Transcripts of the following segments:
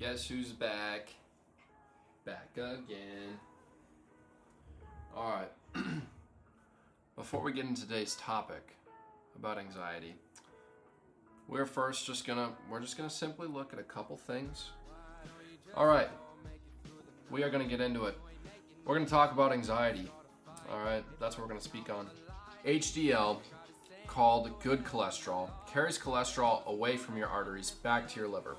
Guess who's back? Back again. Alright. Before we get into today's topic about anxiety, we're just gonna simply look at a couple things. Alright. We are gonna get into it. We're gonna talk about anxiety. Alright, that's what we're gonna speak on. HDL, called good cholesterol, carries cholesterol away from your arteries back to your liver.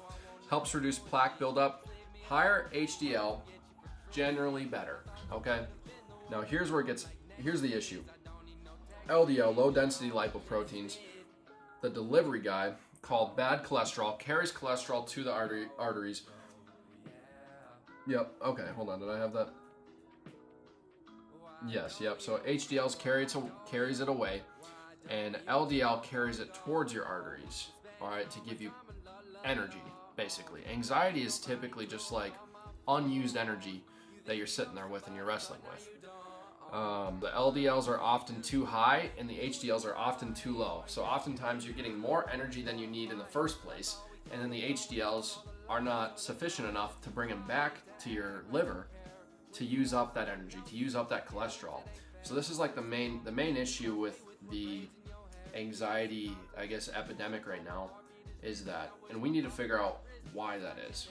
Helps reduce plaque buildup. Higher HDL, generally better. Okay? Now here's the issue. LDL, low density lipoproteins, the delivery guy, called bad cholesterol, carries cholesterol to the arteries. Yep, okay, hold on, did I have that? Yes, yep, so HDL carries it away, and LDL carries it towards your arteries, all right, to give you energy, basically. Anxiety is typically just like unused energy that you're sitting there with and you're wrestling with. The LDLs are often too high and the HDLs are often too low. So oftentimes you're getting more energy than you need in the first place, and then the HDLs are not sufficient enough to bring them back to your liver to use up that energy, to use up that cholesterol. So this is like the main issue with the anxiety, I guess, epidemic right now is that, and we need to figure out why that is.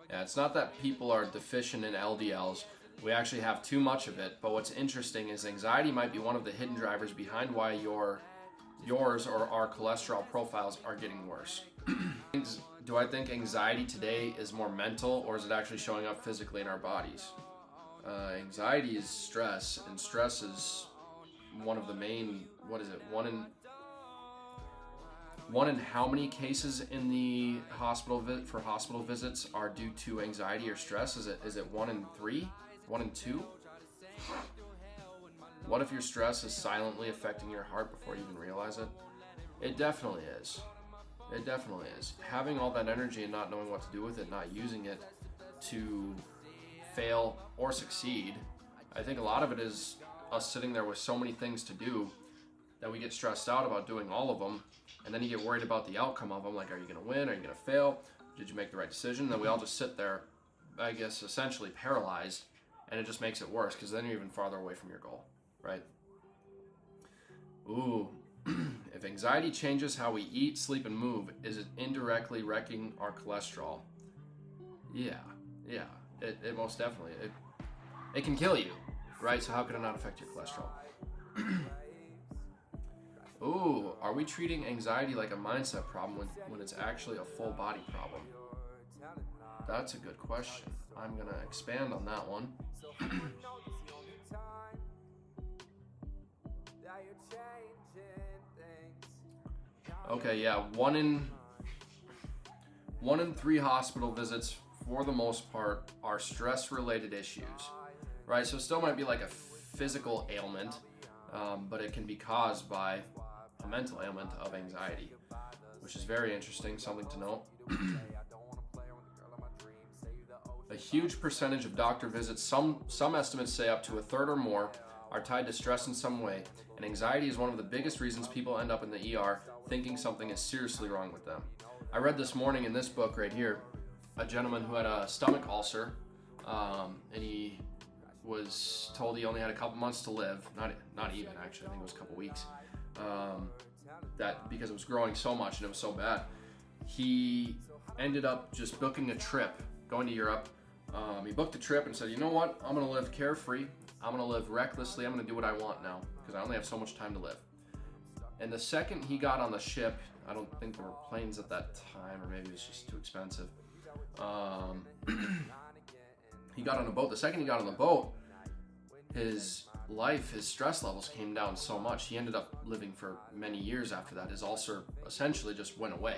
Yeah, it's not that people are deficient in LDLs. We actually have too much of it, but what's interesting is anxiety might be one of the hidden drivers behind why yours or our cholesterol profiles are getting worse. Do I think anxiety today is more mental, or is it actually showing up physically in our bodies? Anxiety is stress, and stress is one of the main, one in how many cases in the hospital for hospital visits are due to anxiety or stress? Is it 1 in 3? 1 in 2? What if your stress is silently affecting your heart before you even realize it? It definitely is. It definitely is. Having all that energy and not knowing what to do with it, not using it to fail or succeed, I think a lot of it is us sitting there with so many things to do that we get stressed out about doing all of them, and then you get worried about the outcome of them, like, are you going to win? Are you going to fail? Did you make the right decision? And then we all just sit there, I guess, essentially paralyzed, and it just makes it worse, because then you're even farther away from your goal, right? Ooh, if anxiety changes how we eat, sleep, and move, is it indirectly wrecking our cholesterol? Yeah, it most definitely, it can kill you, right? So how could it not affect your cholesterol? Ooh, are we treating anxiety like a mindset problem when it's actually a full body problem? That's a good question. I'm going to expand on that one. Okay, yeah, 1 in 3 hospital visits, for the most part, are stress-related issues, right? So it still might be like a physical ailment, but it can be caused by a mental ailment of anxiety, which is very interesting, something to note. A huge percentage of doctor visits, some estimates say up to a third or more, are tied to stress in some way, and anxiety is one of the biggest reasons people end up in the ER thinking something is seriously wrong with them. I read this morning in this book right here, a gentleman who had a stomach ulcer, and he was told he only had a couple months to live, not even actually, I think it was a couple weeks, that because it was growing so much and it was so bad, he ended up just booking a trip, going to Europe. He booked a trip and said, you know what, I'm going to live carefree, I'm going to live recklessly, I'm going to do what I want now, because I only have so much time to live. And the second he got on the ship, I don't think there were planes at that time, or maybe it was just too expensive. He got on a boat. The second he got on the boat, his stress levels came down so much. He ended up living for many years after that. His ulcer essentially just went away,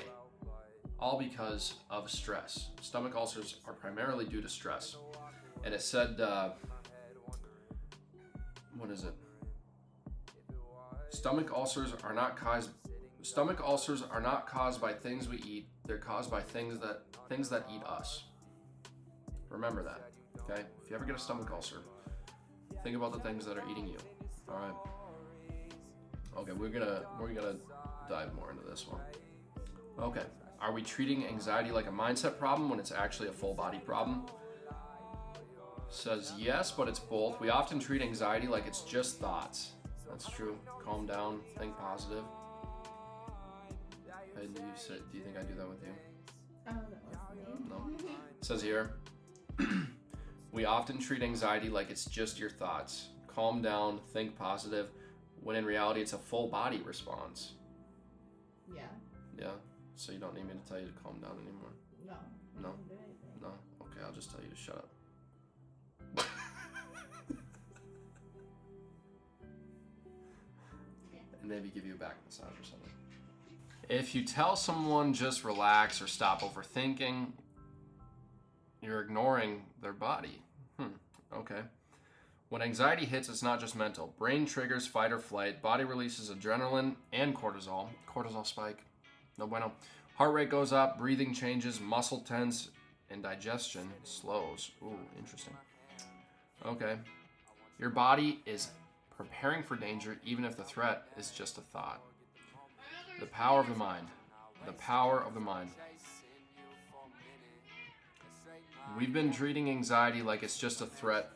all because of stress. Stomach ulcers are primarily due to stress. And it said, what is it? Stomach ulcers are not caused by things we eat. They're caused by things that eat us. Remember that, okay? If you ever get a stomach ulcer, think about the things that are eating you. All right. Okay, we're gonna dive more into this one. Okay. Are we treating anxiety like a mindset problem when it's actually a full body problem? Says yes, but it's both. We often treat anxiety like it's just thoughts. That's true. Calm down, think positive. Do you think I do that with you? I don't know. No. It says here, we often treat anxiety like it's just your thoughts. Calm down, think positive, when in reality it's a full body response. Yeah. Yeah? So you don't need me to tell you to calm down anymore? No. No? I don't do anything. No? Okay, I'll just tell you to shut up. And maybe give you a back massage or something. If you tell someone just relax or stop overthinking, you're ignoring their body. Okay. When anxiety hits, it's not just mental. Brain triggers fight or flight, body releases adrenaline and cortisol. Cortisol spike. No bueno. Heart rate goes up, breathing changes, muscle tense, and digestion slows. Ooh, interesting. Okay. Your body is preparing for danger even if the threat is just a thought. The power of the mind. The power of the mind. We've been treating anxiety like it's just a threat.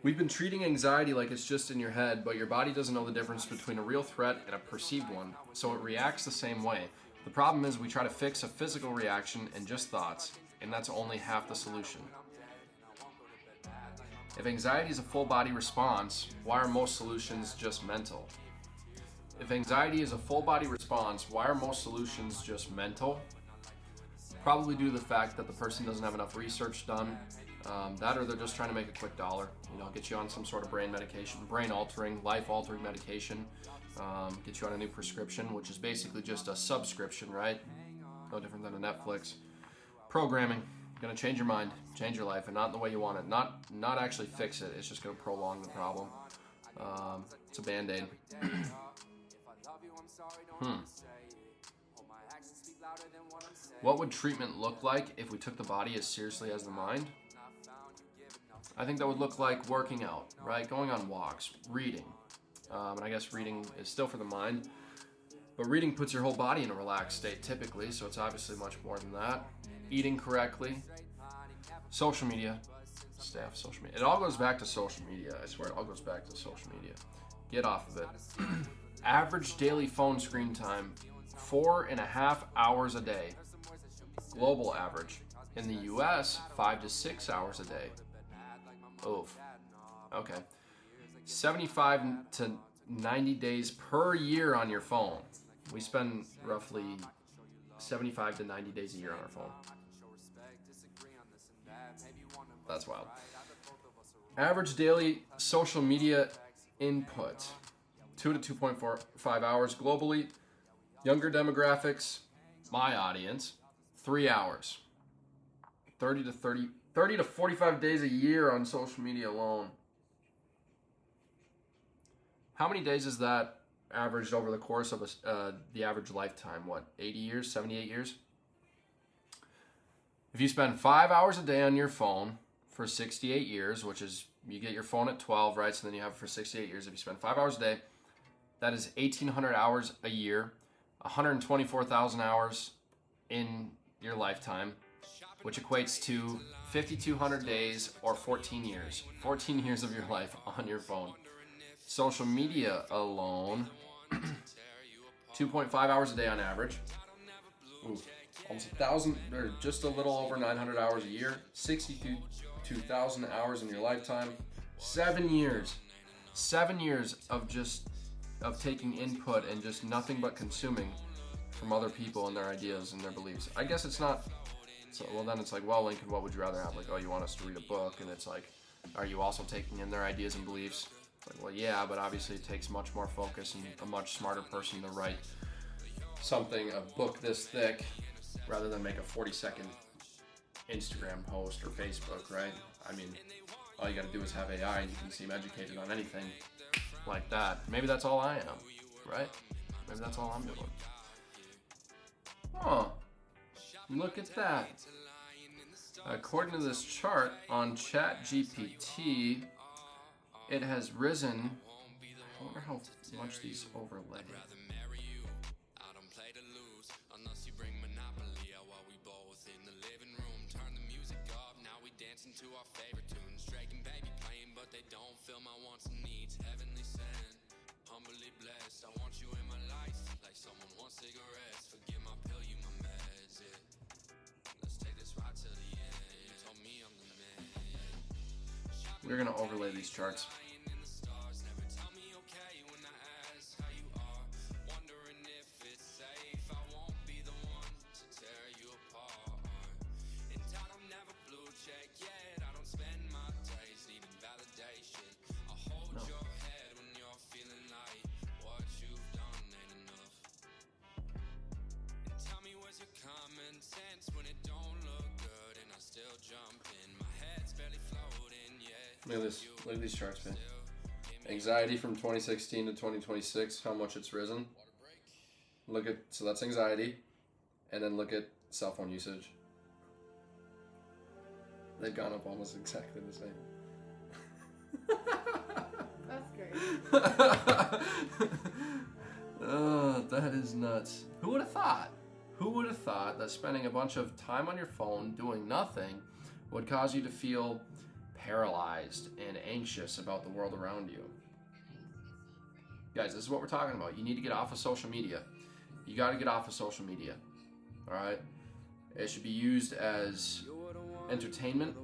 We've been treating anxiety like it's just in your head, but your body doesn't know the difference between a real threat and a perceived one, so it reacts the same way. The problem is we try to fix a physical reaction and just thoughts, and that's only half the solution. If anxiety is a full body response, why are most solutions just mental? If anxiety is a full body response, why are most solutions just mental? Probably due to the fact that the person doesn't have enough research done, that or they're just trying to make a quick dollar, get you on some sort of brain medication, brain altering, life altering medication, get you on a new prescription, which is basically just a subscription, right? No different than a Netflix. Programming, gonna change your mind, change your life, and not in the way you want it. Not actually fix it, it's just gonna prolong the problem. It's a Band-Aid. What would treatment look like if we took the body as seriously as the mind? I think that would look like working out, right? Going on walks, reading. And I guess reading is still for the mind, but reading puts your whole body in a relaxed state typically, so it's obviously much more than that. Eating correctly. Social media. Stay off social media. It all goes back to social media, I swear. It all goes back to social media. Get off of it. Average daily phone screen time, 4.5 hours a day. Global average. In the US, 5 to 6 hours a day. Oof. Okay. 75 to 90 days per year on your phone. We spend roughly 75 to 90 days a year on our phone. That's wild. Average daily social media input, 2 to 2.45 hours globally. Younger demographics, my audience, 3 hours. 30 to 45 days a year on social media alone. How many days is that averaged over the course of the average lifetime? 80 years, 78 years? If you spend 5 hours a day on your phone for 68 years, which is, you get your phone at 12, right? So then you have it for 68 years. If you spend 5 hours a day, that is 1,800 hours a year, 124,000 hours in your lifetime, which equates to 5,200 days or 14 years. 14 years of your life on your phone. Social media alone, 2.5 hours a day on average. Ooh, almost 1,000, or just a little over 900 hours a year. 62,000 hours in your lifetime. 7 years. 7 years of taking input and just nothing but consuming from other people and their ideas and their beliefs. I guess it's not. So, well, then it's like, well, Lincoln, what would you rather have? Like, oh, you want us to read a book? And it's like, are you also taking in their ideas and beliefs? Like, well, yeah, but obviously it takes much more focus and a much smarter person to write something, a book this thick, rather than make a 40-second Instagram post or Facebook, right? I mean, all you gotta do is have AI and you can seem educated on anything like that. Maybe that's all I am, right? Maybe that's all I'm doing. Huh. Look at that. According to this chart on ChatGPT, it has risen. I wonder how much these overlay. dancing to our favorite tunes. Drake and Baby playing, but they don't fill my wants and needs. Heavenly sent, humbly blessed. I want you in my life, like someone wants cigarettes. Forget my pill, you my meds, yeah. Let's take this ride till the end. You told me I'm the man, yeah. We're gonna overlay these charts. Look at these charts, man. Anxiety from 2016 to 2026, how much it's risen. So that's anxiety. And then look at cell phone usage. They've gone up almost exactly the same. That's great. Oh, that is nuts. Who would have thought? Who would have thought that spending a bunch of time on your phone doing nothing would cause you to feel paralyzed and anxious about the world around you? Guys, this is what we're talking about. You need to get off of social media. You got to get off of social media. All right? It should be used as entertainment,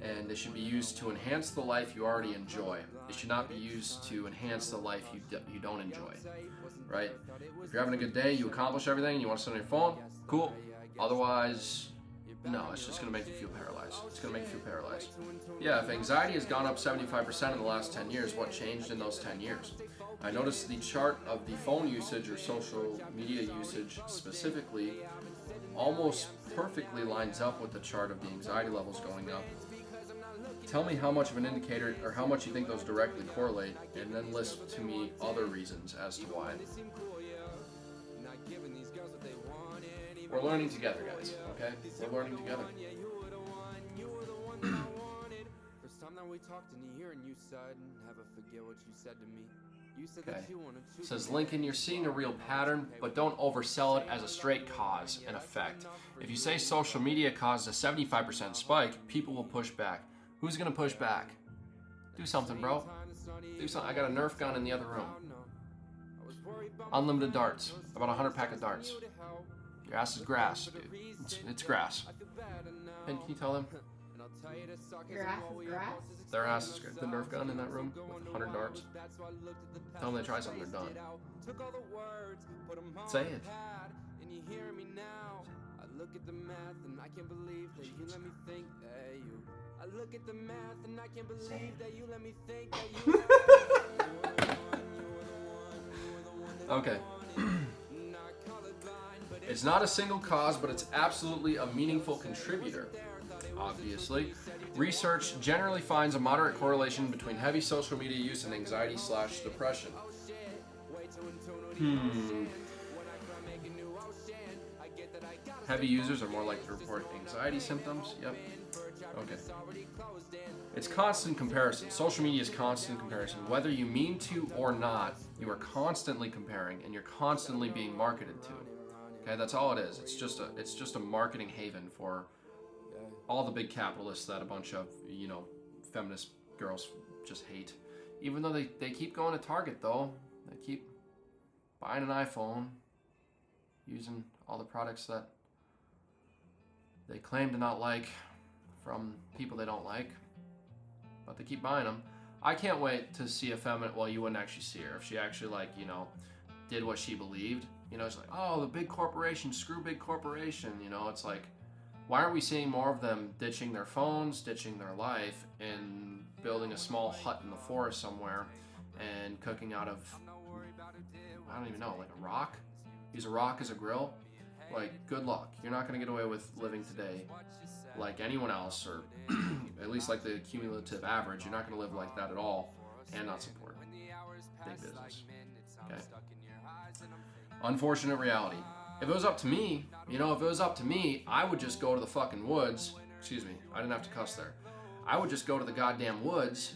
and it should be used to enhance the life you already enjoy. It should not be used to enhance the life you don't enjoy. Right? If you're having a good day, you accomplish everything, and you want to sit on your phone, cool. Otherwise, no, it's just going to make you feel paralyzed. It's going to make you feel paralyzed. Yeah, if anxiety has gone up 75% in the last 10 years, what changed in those 10 years? I noticed the chart of the phone usage or social media usage specifically almost perfectly lines up with the chart of the anxiety levels going up. Tell me how much of an indicator or how much you think those directly correlate, and then list to me other reasons as to why. We're learning together, guys, okay? We're learning together. Okay. It says, Lincoln, you're seeing a real pattern, but don't oversell it as a straight cause and effect. If you say social media caused a 75% spike, people will push back. Who's going to push back? Do something, bro. Do something. I got a Nerf gun in the other room. Unlimited darts. About 100 pack of darts. Your ass is grass, dude. It's grass. And can you tell them? Your ass is grass? Their ass is grass. The Nerf gun in that room with 100 darts. Tell them they try something, they're done. Say it. Okay. It's not a single cause, but it's absolutely a meaningful contributor. Obviously, research generally finds a moderate correlation between heavy social media use and anxiety/depression. Heavy users are more likely to report anxiety symptoms. Yep. Okay. It's constant comparison. Social media is constant comparison. Whether you mean to or not, you are constantly comparing, and you're constantly being marketed to. Okay, that's all it is. It's just a marketing haven for all the big capitalists that a bunch of, feminist girls just hate. Even though they keep going to Target, though. They keep buying an iPhone, using all the products that they claim to not like from people they don't like, but they keep buying them. I can't wait to see a feminist, well, you wouldn't actually see her, if she actually, did what she believed. It's like, oh, the big corporation, screw big corporation. It's like, why aren't we seeing more of them ditching their phones, ditching their life, and building a small hut in the forest somewhere and cooking out of, I don't even know, like a rock? Use a rock as a grill? Like, good luck. You're not going to get away with living today like anyone else, or at least like the cumulative average. You're not going to live like that at all and not support big business. Okay? Unfortunate reality. If it was up to me, I would just go to the fucking woods. Excuse me, I didn't have to cuss there. I would just go to the goddamn woods.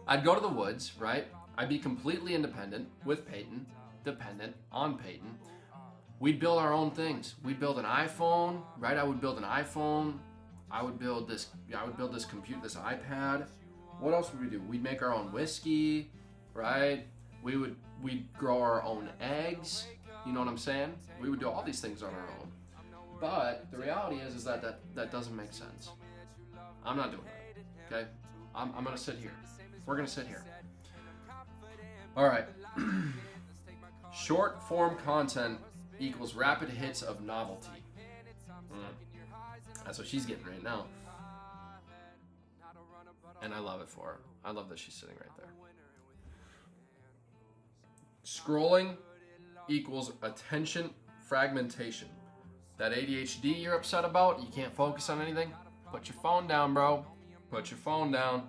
I'd go to the woods, right? I'd be completely independent with Peyton, dependent on Peyton. we'd build our own things. We'd build an iPhone, right? I would build an iPhone. I would build this computer, this iPad. What else would we do? We'd make our own whiskey, right? We'd grow our own eggs. You know what I'm saying? We would do all these things on our own. But the reality is that doesn't make sense. I'm not doing that. Okay? I'm gonna sit here. We're gonna sit here. All right. Short form content equals rapid hits of novelty. That's what she's getting right now. And I love it for her. I love that she's sitting right there. Scrolling equals attention fragmentation. That ADHD you're upset about, you can't focus on anything, put your phone down, bro. Put your phone down.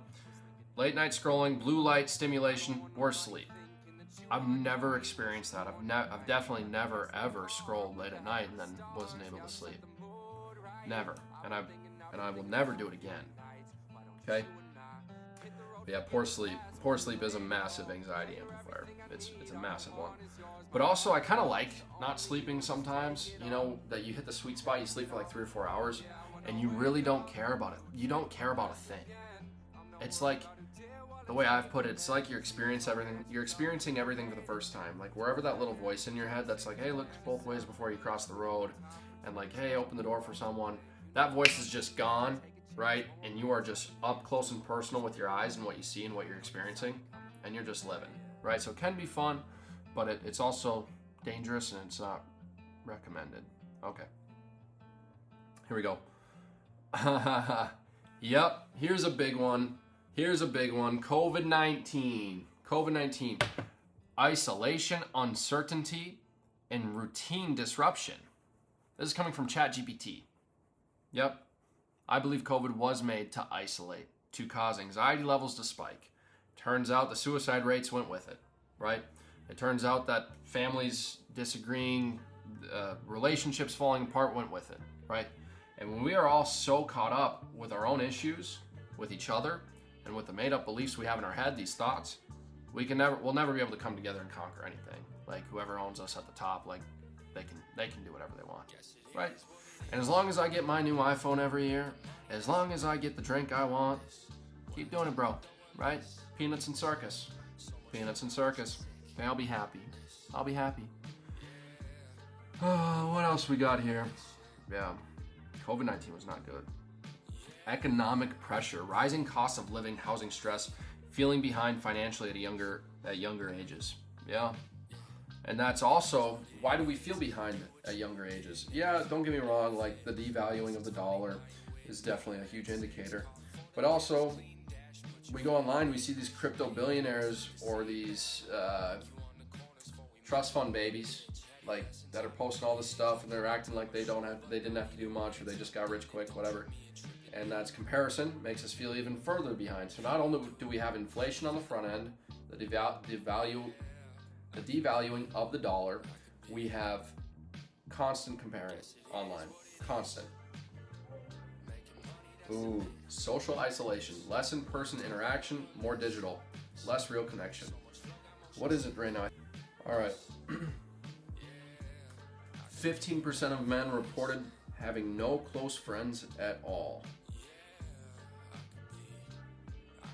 Late night scrolling, blue light stimulation, worse sleep. I've never experienced that. I've definitely never ever scrolled late at night and then wasn't able to sleep. Never. And I will never do it again. Okay? But yeah, poor sleep. Poor sleep is a massive anxiety amplifier. It's a massive one. But also, I kind of like not sleeping sometimes. You know, that you hit the sweet spot, you sleep for like 3 or 4 hours, and you really don't care about it. You don't care about a thing. It's like, the way I've put it, it's like you're experiencing everything for the first time. Like wherever that little voice in your head that's like, hey, look both ways before you cross the road, and like, hey, open the door for someone. That voice is just gone, right? And you are just up close and personal with your eyes and what you see and what you're experiencing, and you're just living, right? So it can be fun, but it's also dangerous and it's not recommended. Okay. Here we go. Yep, here's a big one. COVID-19. Isolation, uncertainty, and routine disruption. This is coming from ChatGPT. Yep. I believe COVID was made to isolate, to cause anxiety levels to spike. Turns out the suicide rates went with it, right? It turns out that families disagreeing, relationships falling apart went with it, right? And when we are all so caught up with our own issues, with each other, and with the made-up beliefs we have in our head, these thoughts, we'll never be able to come together and conquer anything. Like whoever owns us at the top, like they can do whatever they want, right? And as long as I get my new iPhone every year, as long as I get the drink I want, keep doing it, bro, right? Peanuts and circus. Okay, I'll be happy. What else we got here? Yeah, COVID-19 was not good. Economic pressure, rising costs of living, housing stress, feeling behind financially at younger ages. Yeah. And that's also, why do we feel behind at younger ages? Yeah, don't get me wrong, like the devaluing of the dollar is definitely a huge indicator. But also, we go online, we see these crypto billionaires or these trust fund babies, like that are posting all this stuff and they're acting like they didn't have to do much, or they just got rich quick, whatever. And that's comparison makes us feel even further behind. So not only do we have inflation on the front end, the devaluing of the dollar, we have constant comparing online, constant. Ooh, social isolation, less in-person interaction, more digital, less real connection. What is it right now? All right. 15% of men reported having no close friends at all.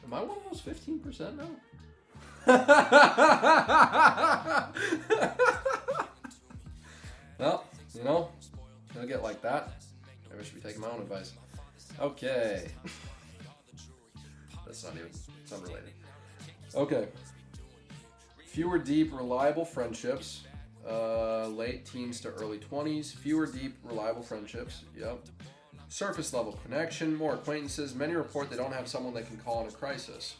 Am I one of those 15% now? Well, you know, it'll get like that. Maybe I should be taking my own advice. Okay. It's unrelated. Okay. Fewer deep, reliable friendships. Late teens to early 20s. Fewer deep, reliable friendships. Yep. Surface level connection, more acquaintances. Many report they don't have someone they can call in a crisis.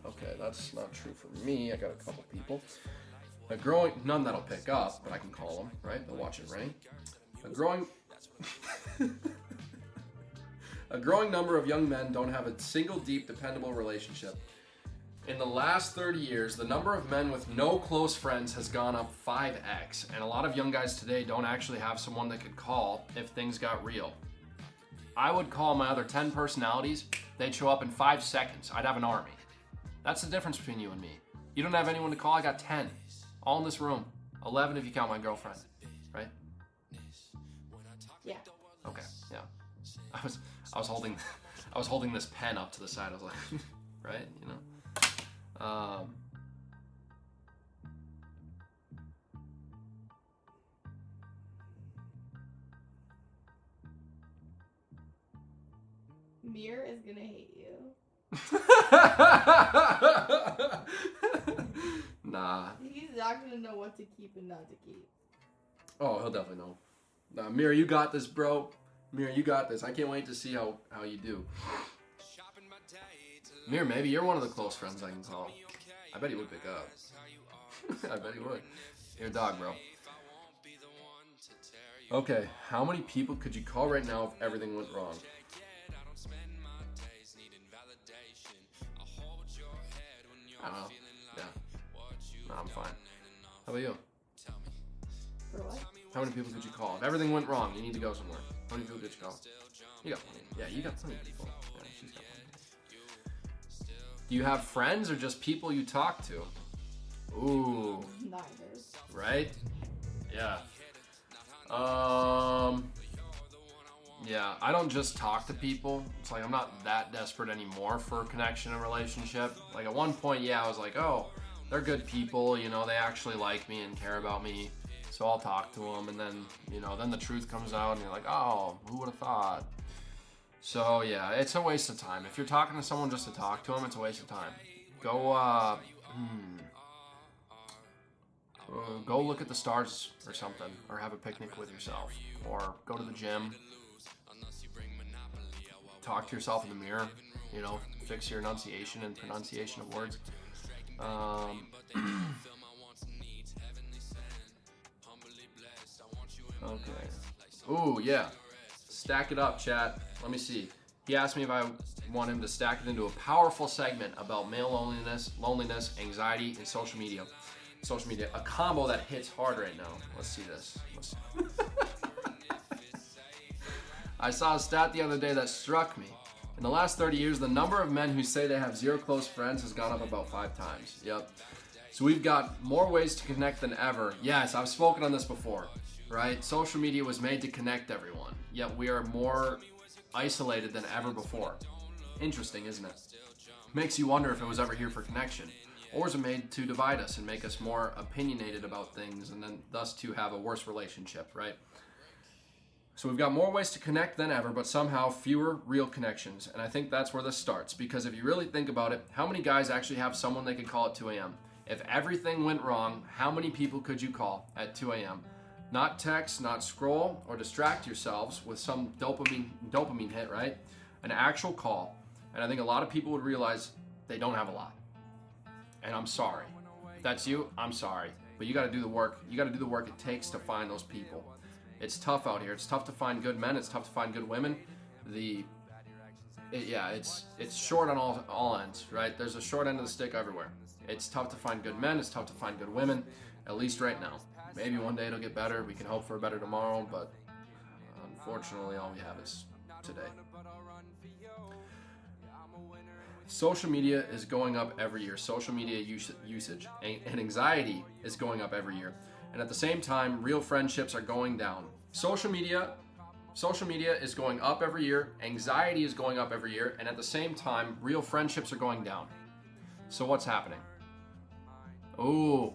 Okay, that's not true for me. I got a couple people. None that'll pick up, but I can call them, right? They'll watch it ring. A growing number of young men don't have a single deep, dependable relationship. In the last 30 years, the number of men with no close friends has gone up 5x, and a lot of young guys today don't actually have someone they could call if things got real. I would call my other 10 personalities, they'd show up in 5 seconds. I'd have an army. That's the difference between you and me. You don't have anyone to call, I got 10. All in this room. 11 if you count my girlfriend, right? Yeah. Okay, yeah. I was holding this pen up to the side. I was like, right, you know. Mir is gonna hate you. Nah. He's not gonna know what to keep and not to keep. Oh, he'll definitely know. Nah, Mir, you got this, bro. Mir, you got this. I can't wait to see how you do. Mir, maybe you're one of the close friends I can call. I bet he would pick up. I bet he would. You're a dog, bro. Okay, how many people could you call right now if everything went wrong? I don't know. Yeah. No, I'm fine. How about you? For what? How many people could you call? If everything went wrong, you need to go somewhere. How many people could you call? You got plenty. Yeah, you got plenty of people. Yeah, she's got plenty. Do you have friends or just people you talk to? Ooh. Neither. Right? Yeah. Yeah, I don't just talk to people. It's like I'm not that desperate anymore for a connection and relationship. Like at one point, yeah, I was like, oh, they're good people, you know, they actually like me and care about me. So I'll talk to them, and then, you know, then the truth comes out and you're like, oh, who would have thought? So yeah, it's a waste of time. If you're talking to someone just to talk to them, it's a waste of time. Go look at the stars or something, or have a picnic with yourself, or go to the gym. Talk to yourself in the mirror, you know, fix your enunciation and pronunciation of words. Okay. Ooh, yeah. Stack it up, chat. Let me see. He asked me if I want him to stack it into a powerful segment about male loneliness, anxiety, and social media. Social media, a combo that hits hard right now. Let's see this. I saw a stat the other day that struck me. In the last 30 years, the number of men who say they have 0 close friends has gone up about 5 times. Yep. So we've got more ways to connect than ever. Yes, I've spoken on this before, right? Social media was made to connect everyone, yet we are more isolated than ever before. Interesting, isn't it? Makes you wonder if it was ever here for connection. Or is it made to divide us and make us more opinionated about things and then thus to have a worse relationship, right? So we've got more ways to connect than ever, but somehow fewer real connections. And I think that's where this starts, because if you really think about it, how many guys actually have someone they could call at 2 a.m.? If everything went wrong, how many people could you call at 2 a.m.? Not text, not scroll, or distract yourselves with some dopamine hit, right? An actual call. And I think a lot of people would realize they don't have a lot. And I'm sorry. If that's you, I'm sorry. But you got to do the work. You got to do the work it takes to find those people. It's tough out here. It's tough to find good men. It's tough to find good women. It's short on all ends, right? There's a short end of the stick everywhere. It's tough to find good men. It's tough to find good women, at least right now. Maybe one day it'll get better. We can hope for a better tomorrow, but unfortunately all we have is today. Social media is going up every year. Social media usage and anxiety is going up every year. And at the same time, real friendships are going down. Social media is going up every year. Anxiety is going up every year. And at the same time, real friendships are going down. So what's happening? Oh,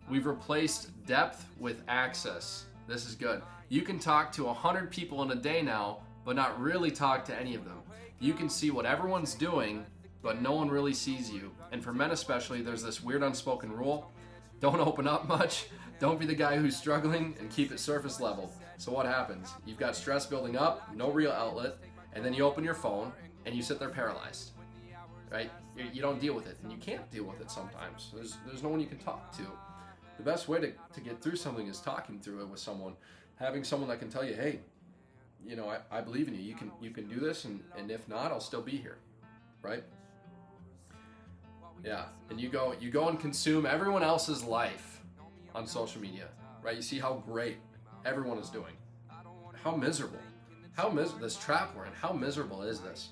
we've replaced depth with access. This is good. You can talk to 100 people in a day now, but not really talk to any of them. You can see what everyone's doing, but no one really sees you. And for men especially, there's this weird unspoken rule. Don't open up much. Don't be the guy who's struggling, and keep it surface level. So what happens? You've got stress building up, no real outlet, and then you open your phone and you sit there paralyzed, right? You don't deal with it, and you can't deal with it sometimes. There's no one you can talk to. The best way to get through something is talking through it with someone, having someone that can tell you, hey, you know, I believe in you. You can do this, and if not, I'll still be here, right? Yeah, and you go and consume everyone else's life on social media, right? You see how great everyone is doing. How miserable. This trap we're in, how miserable is this?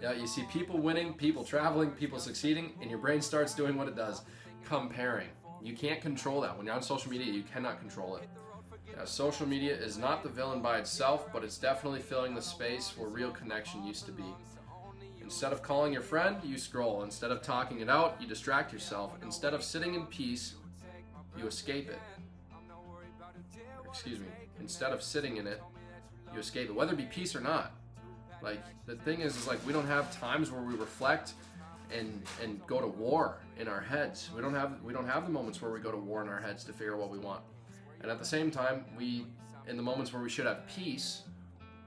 Yeah, you see people winning, people traveling, people succeeding, and your brain starts doing what it does, comparing. You can't control that. When you're on social media, you cannot control it. Yeah, social media is not the villain by itself, but it's definitely filling the space where real connection used to be. Instead of calling your friend, you scroll. Instead of talking it out, you distract yourself. Instead of sitting in peace, you escape it. Excuse me. Instead of sitting in it, you escape it, whether it be peace or not. Like, the thing is like, we don't have times where we reflect and go to war in our heads. We don't have the moments where we go to war in our heads to figure out what we want. And at the same time, in the moments where we should have peace,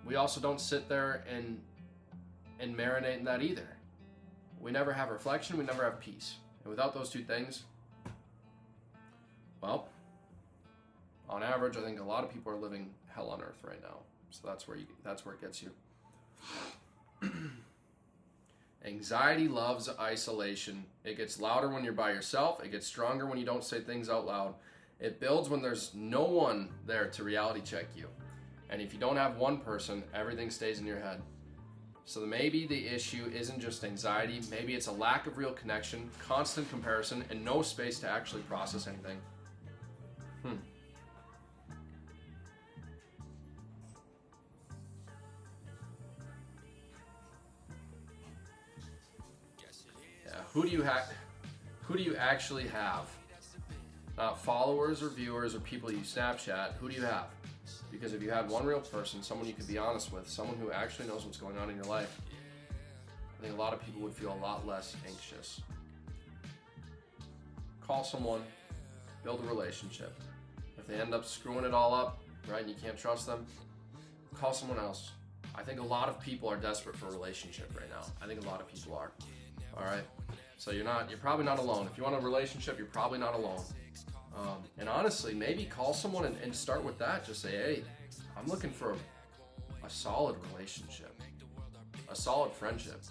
we also don't sit there and marinate in that either. We never have reflection, we never have peace. And without those two things, well, on average, I think a lot of people are living hell on earth right now. So that's where it gets you. Anxiety loves isolation. It gets louder when you're by yourself. It gets stronger when you don't say things out loud. It builds when there's no one there to reality check you. And if you don't have one person, everything stays in your head. So maybe the issue isn't just anxiety. Maybe it's a lack of real connection, constant comparison, and no space to actually process anything. Who do you actually have? Not followers or viewers or people you Snapchat. Who do you have? Because if you had one real person, someone you could be honest with, someone who actually knows what's going on in your life, I think a lot of people would feel a lot less anxious. Call someone, build a relationship. If they end up screwing it all up, right, and you can't trust them, call someone else. I think a lot of people are desperate for a relationship right now. I think a lot of people are. All right? So you're probably not alone. If you want a relationship, you're probably not alone. And honestly, maybe call someone and start with that. Just say, hey, I'm looking for a solid relationship, a solid friendship.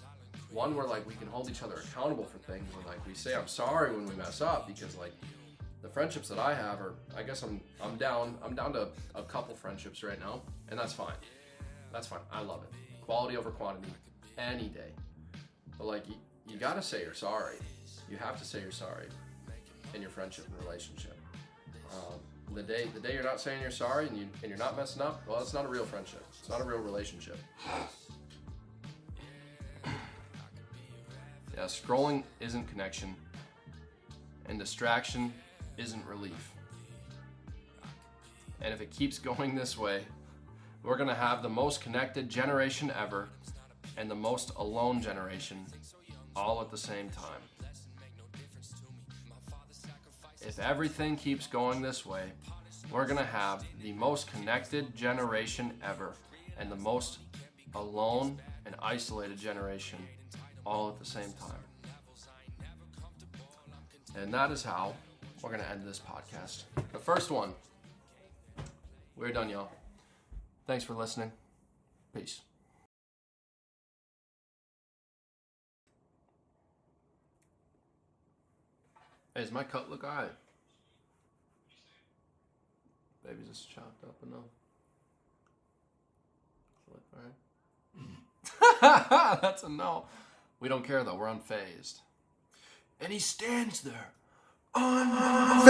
One where like we can hold each other accountable for things and like we say I'm sorry when we mess up, because like the friendships that I have are, I guess I'm down to a couple friendships right now, and that's fine. That's fine. I love it. Quality over quantity any day. But like you gotta say you're sorry. You have to say you're sorry in your friendship and relationship. The day you're not saying you're sorry and you're not messing up, well, it's not a real friendship. It's not a real relationship. Yeah, scrolling isn't connection, and distraction isn't relief. And if it keeps going this way, we're gonna have the most connected generation ever and the most alone generation all at the same time. If everything keeps going this way, we're gonna have the most connected generation ever and the most alone and isolated generation all at the same time. And that is how we're gonna end this podcast. The first one. We're done, y'all. Thanks for listening. Peace. Hey, does my cut look alright? Baby, just chopped up enough. Alright. That's a no. We don't care though, we're unfazed. And he stands there, unfazed.